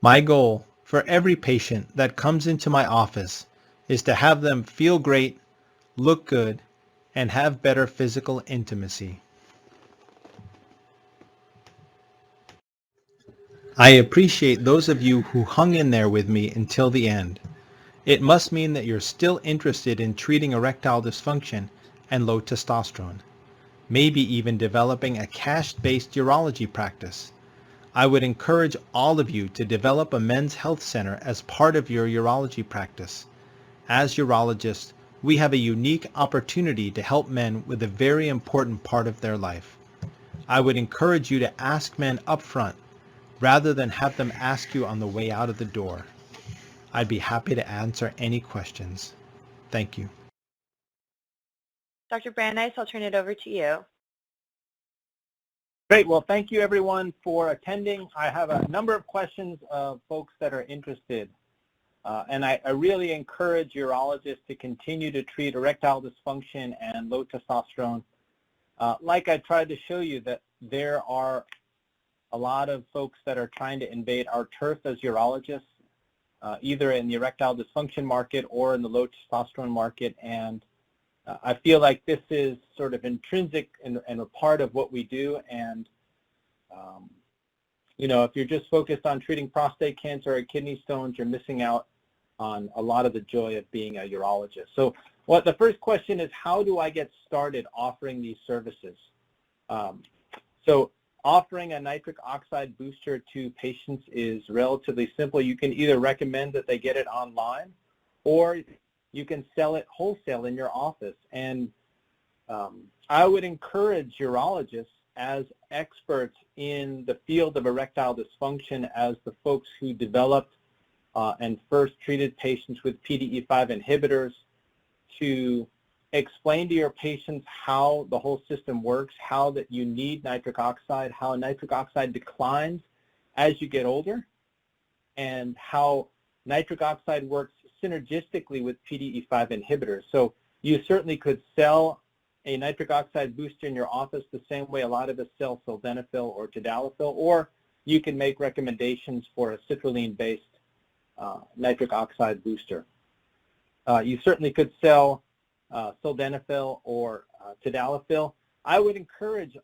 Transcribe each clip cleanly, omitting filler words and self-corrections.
My goal for every patient that comes into my office is to have them feel great, look good, and have better physical intimacy. I appreciate those of you who hung in there with me until the end. It must mean that you're still interested in treating erectile dysfunction and low testosterone, maybe even developing a cash-based urology practice. I would encourage all of you to develop a men's health center as part of your urology practice. As urologists, we have a unique opportunity to help men with a very important part of their life. I would encourage you to ask men upfront rather than have them ask you on the way out of the door. I'd be happy to answer any questions. Thank you. Dr. Brandeis, I'll turn it over to you. Great. Well, thank you everyone for attending. I have a number of questions of folks that are interested. And I really encourage urologists to continue to treat erectile dysfunction and low testosterone. Like I tried to show you, that there are a lot of folks that are trying to invade our turf as urologists, either in the erectile dysfunction market or in the low testosterone market. And I feel like this is sort of intrinsic and a part of what we do. And, you know, if you're just focused on treating prostate cancer or kidney stones, you're missing out on a lot of the joy of being a urologist. So the first question is, how do I get started offering these services? So offering a nitric oxide booster to patients is relatively simple. You can either recommend that they get it online, or you can sell it wholesale in your office. And I would encourage urologists as experts in the field of erectile dysfunction, as the folks who developed and first treated patients with PDE5 inhibitors, to explain to your patients how the whole system works, how that you need nitric oxide, how nitric oxide declines as you get older, and how nitric oxide works synergistically with PDE5 inhibitors. So you certainly could sell a nitric oxide booster in your office the same way a lot of us sell sildenafil or tadalafil, or you can make recommendations for a citrulline-based nitric oxide booster. You certainly could sell sildenafil or tadalafil. I would encourage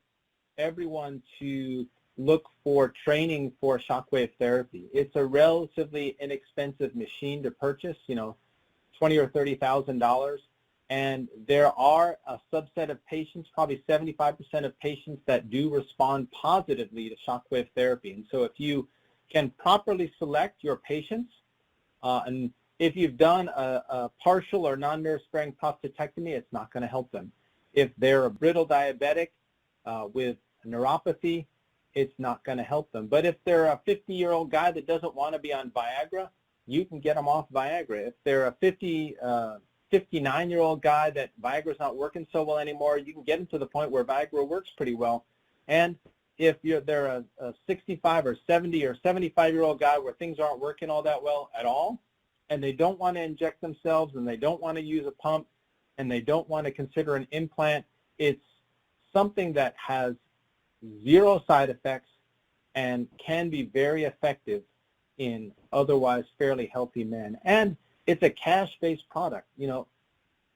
everyone to look for training for shockwave therapy. It's a relatively inexpensive machine to purchase, you know, $20,000 or $30,000. And there are a subset of patients, probably 75% of patients, that do respond positively to shockwave therapy. And so if you can properly select your patients, and if you've done a partial or non-nerve sparing prostatectomy, it's not going to help them. If they're a brittle diabetic with neuropathy, it's not going to help them. But if they're a 50-year-old guy that doesn't want to be on Viagra, you can get them off Viagra. If they're a 59-year-old guy that Viagra's not working so well anymore, you can get them to the point where Viagra works pretty well. And if they're a 65 or 70 or 75-year-old guy where things aren't working all that well at all, and they don't want to inject themselves, and they don't want to use a pump, and they don't want to consider an implant, it's something that has zero side effects and can be very effective in otherwise fairly healthy men. And it's a cash-based product. You know,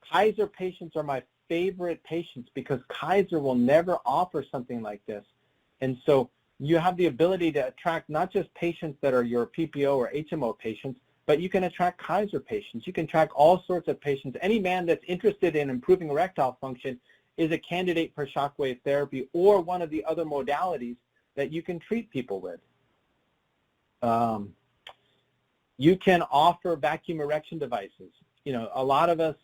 Kaiser patients are my favorite patients because Kaiser will never offer something like this. And so you have the ability to attract not just patients that are your PPO or HMO patients, but you can attract Kaiser patients. You can attract all sorts of patients. Any man that's interested in improving erectile function is a candidate for shockwave therapy or one of the other modalities that you can treat people with. You can offer vacuum erection devices. You know, a lot of us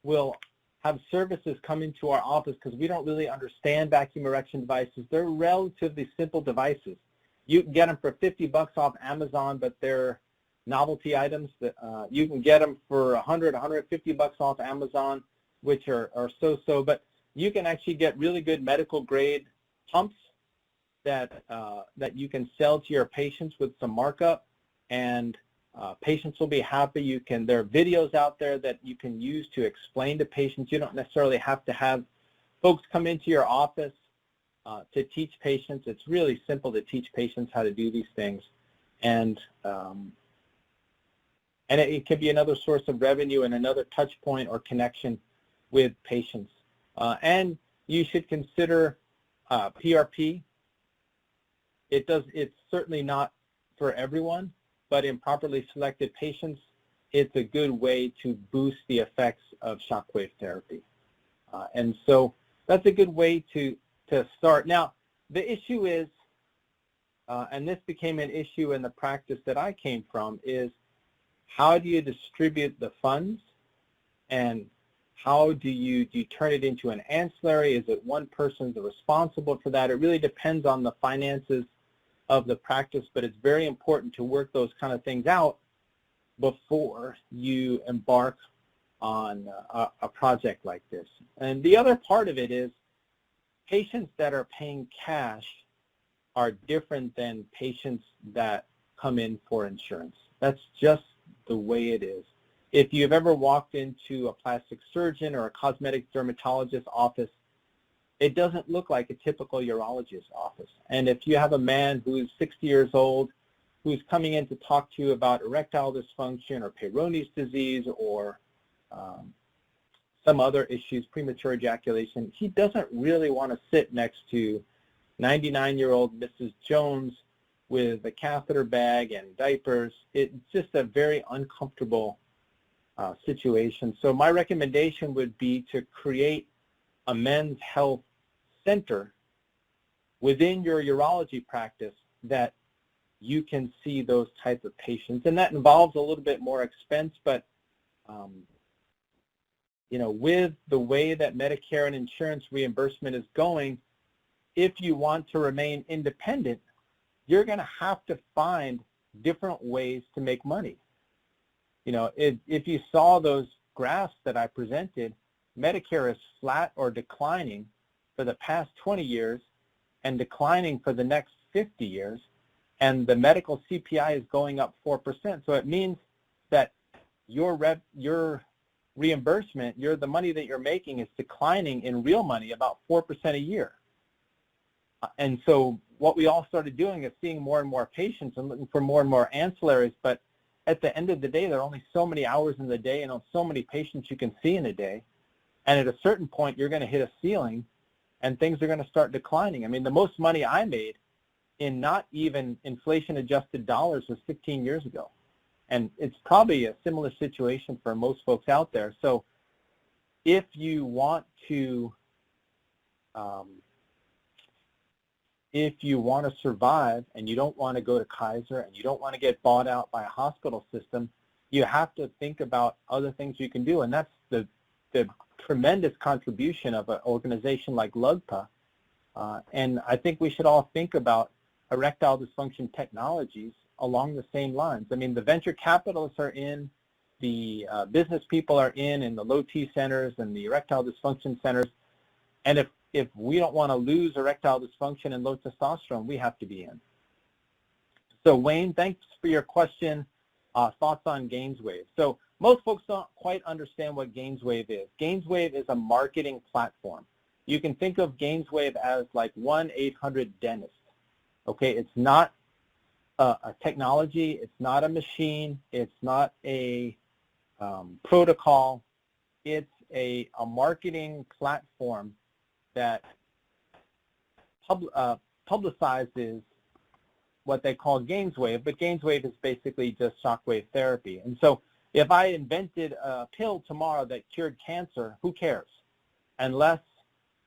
will have services come into our office because we don't really understand vacuum erection devices. They're relatively simple devices. You can get them for $50 off Amazon, but they're novelty items. That you can get them for $100, $150 off Amazon, which are so-so. But you can actually get really good medical grade pumps that you can sell to your patients with some markup, and patients will be happy. There are videos out there that you can use to explain to patients. You don't necessarily have to have folks come into your office to teach patients. It's really simple to teach patients how to do these things. And it can be another source of revenue and another touch point or connection with patients. And you should consider PRP. It's certainly not for everyone, but in properly selected patients, it's a good way to boost the effects of shockwave therapy. And so that's a good way to start. Now, the issue is, and this became an issue in the practice that I came from, is how do you distribute the funds, and how do you turn it into an ancillary? Is it one person's responsible for that? It really depends on the finances of the practice, but it's very important to work those kind of things out before you embark on a project like this. And the other part of it is patients that are paying cash are different than patients that come in for insurance. That's just the way it is. If you've ever walked into a plastic surgeon or a cosmetic dermatologist office, it doesn't look like a typical urologist office. And if you have a man who's 60 years old who's coming in to talk to you about erectile dysfunction or Peyronie's disease or some other issues, premature ejaculation, he doesn't really want to sit next to 99-year-old Mrs. Jones with a catheter bag and diapers. It's just a very uncomfortable situation. So my recommendation would be to create a men's health center within your urology practice that you can see those types of patients. And that involves a little bit more expense, but you know, with the way that Medicare and insurance reimbursement is going, if you want to remain independent, you're going to have to find different ways to make money. You know, if you saw those graphs that I presented, Medicare is flat or declining for the past 20 years and declining for the next 50 years, and the medical CPI is going up 4%. So it means that your reimbursement, the money that you're making is declining in real money about 4% a year. And so what we all started doing is seeing more and more patients and looking for more and more ancillaries, but at the end of the day, there are only so many hours in the day and so many patients you can see in a day. And at a certain point, you're going to hit a ceiling and things are going to start declining. I mean, the most money I made in not even inflation-adjusted dollars was 15 years ago. And it's probably a similar situation for most folks out there. So if you want to survive and you don't want to go to Kaiser and you don't want to get bought out by a hospital system, you have to think about other things you can do. And that's the tremendous contribution of an organization like LUGPA. And I think we should all think about erectile dysfunction technologies along the same lines. I mean, the venture capitalists are in, the business people are in the low T centers and the erectile dysfunction centers. And if we don't want to lose erectile dysfunction and low testosterone, we have to be in. So Wayne, thanks for your question. Thoughts on GainsWave. So most folks don't quite understand what GainsWave is. GainsWave is a marketing platform. You can think of GainsWave as like 1-800-DENTIST. Okay, it's not a technology, it's not a machine, it's not a protocol, it's a marketing platform that publicizes what they call GainsWave, but GainsWave is basically just shockwave therapy. And so if I invented a pill tomorrow that cured cancer, who cares? Unless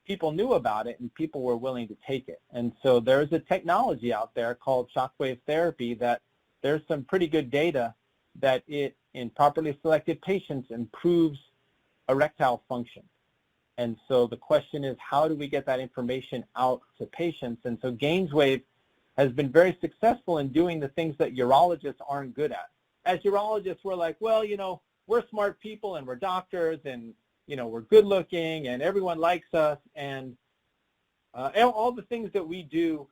people knew about it and people were willing to take it. And so there's a technology out there called shockwave therapy that there's some pretty good data that it, in properly selected patients, improves erectile function. And so the question is, how do we get that information out to patients? And so GainsWave has been very successful in doing the things that urologists aren't good at. As urologists, we're like, well, you know, we're smart people and we're doctors and, you know, we're good looking and everyone likes us, and all the things that we do,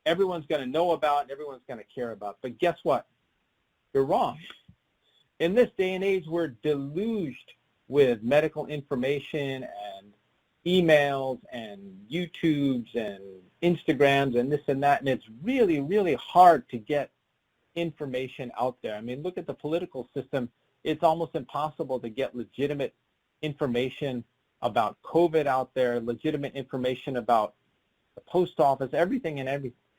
everyone's going to know about and everyone's going to care about. But guess what? You're wrong. In this day and age, we're deluged with medical information and emails and YouTubes and Instagrams and this and that, and it's really, really hard to get information out there. I mean, look at the political system. It's almost impossible to get legitimate information about COVID out there, legitimate information about the post office, everything and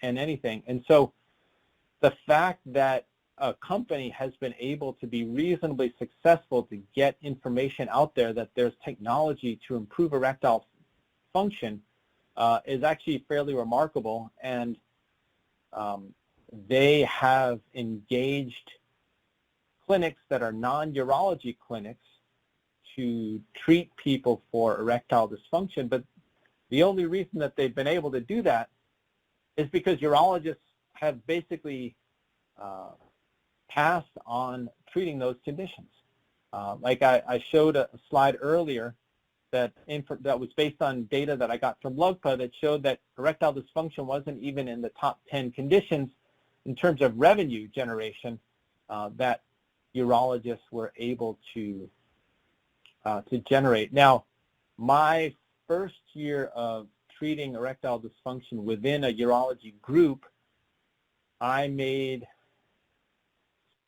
anything. And so the fact that a company has been able to be reasonably successful to get information out there that there's technology to improve erectile function is actually fairly remarkable. And they have engaged clinics that are non-urology clinics to treat people for erectile dysfunction. But the only reason that they've been able to do that is because urologists have basically passed on treating those conditions. Like I showed a slide earlier that was based on data that I got from LUGPA that showed that erectile dysfunction wasn't even in the top 10 conditions in terms of revenue generation that urologists were able to generate. Now, my first year of treating erectile dysfunction within a urology group, I made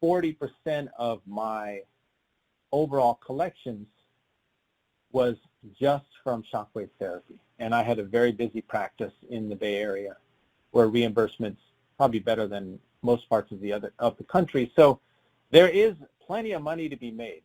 40% of my overall collections was just from shockwave therapy. And I had a very busy practice in the Bay Area where reimbursement's probably better than most parts of the country. So there is plenty of money to be made.